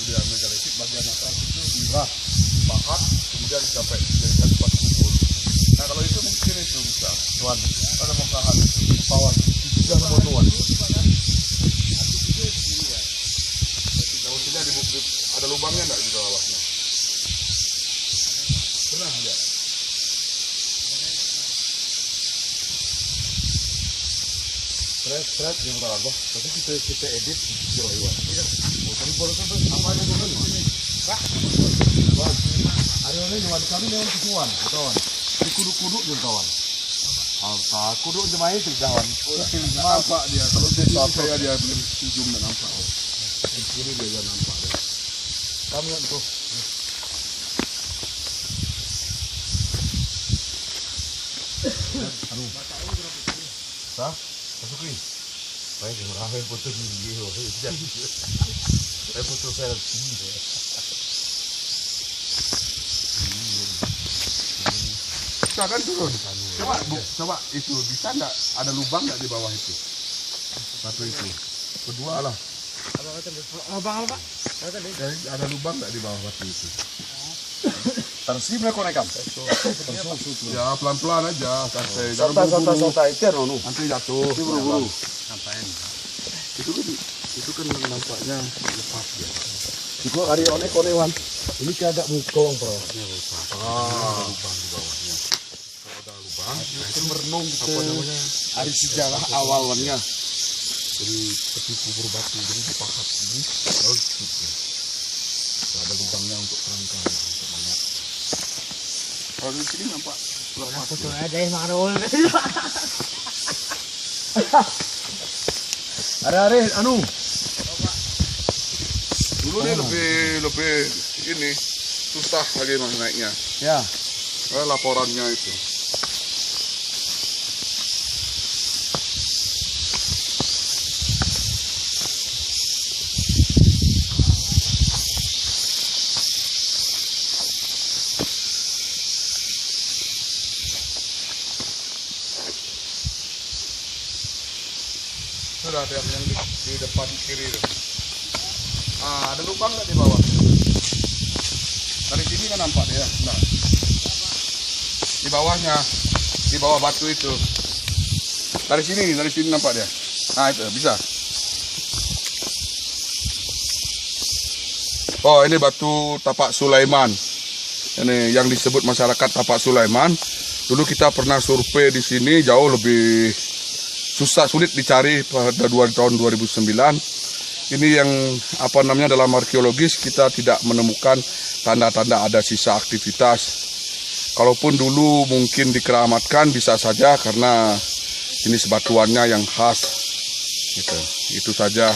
diambil dari sini, bagian atas itu dirah, pahat, kemudian sampai dijadikan tempat kubur. Nah kalau itu mungkin itu bisa, tuan, ada mengkahat, pawan, sudah mau tuan. Kalau sudah ada lubangnya enggak di bawahnya? Pernah lihat? Thread yang berapa? Tapi kita edit di bawah. Tapi boleh kan apa aja dulu nih? Kak, hari ini cuma kami dengan tujuan, kawan. Di kudu-kudu je kawan. Apa kudu je main tu kawan. Nampak dia kalau dia sampai dia belum ujung dan nampak. Ini dia nampak. Kami tu. Anu. Sah? Masukin. Baik, ramai foto video. Saya foto saya tinggi. Bisa kan turun? Coba itu bisa enggak ada lubang enggak di bawah itu? Satu itu. Kedua lah. Lubang apa? Ada lubang enggak di bawah batu itu? Tarsib nak konekam. Ya pelan-pelan aja, santai. Santai itu anu. Nanti jatuh. Buru-buru. Itu kan nampaknya lepas dia. Itu hari onek-onewan. Ini kagak mukong, bro. Lubang di bawahnya. Kalau ada lubang, Itu merenung apa ke namanya? hari sejarah awalnya. Jadi seperti kubur batu, jadi dipahat ini, lalu ditutup. Ada lubangnya untuk kerangka, untuk banyak. Kalau di sini nampak lepas. Foto ada yang makan ul. Hari-hari anu. Dulu nih lebih ini susah lagi naiknya. Ya. Laporannya itu. Sudah ada yang di depan kiri itu. Ada lubang nggak di bawah? Dari sini kan nampak ya. Nah, di bawahnya, di bawah batu itu. Dari sini nampak dia. Nah itu bisa. Oh ini batu Tapak Sulaiman. Ini yang disebut masyarakat Tapak Sulaiman. Dulu kita pernah survei di sini, jauh lebih sulit dicari pada tahun 2009. Ini yang dalam arkeologis kita tidak menemukan tanda-tanda ada sisa aktivitas. Kalaupun dulu mungkin dikeramatkan bisa saja karena jenis batuannya yang khas. Gitu. Itu saja.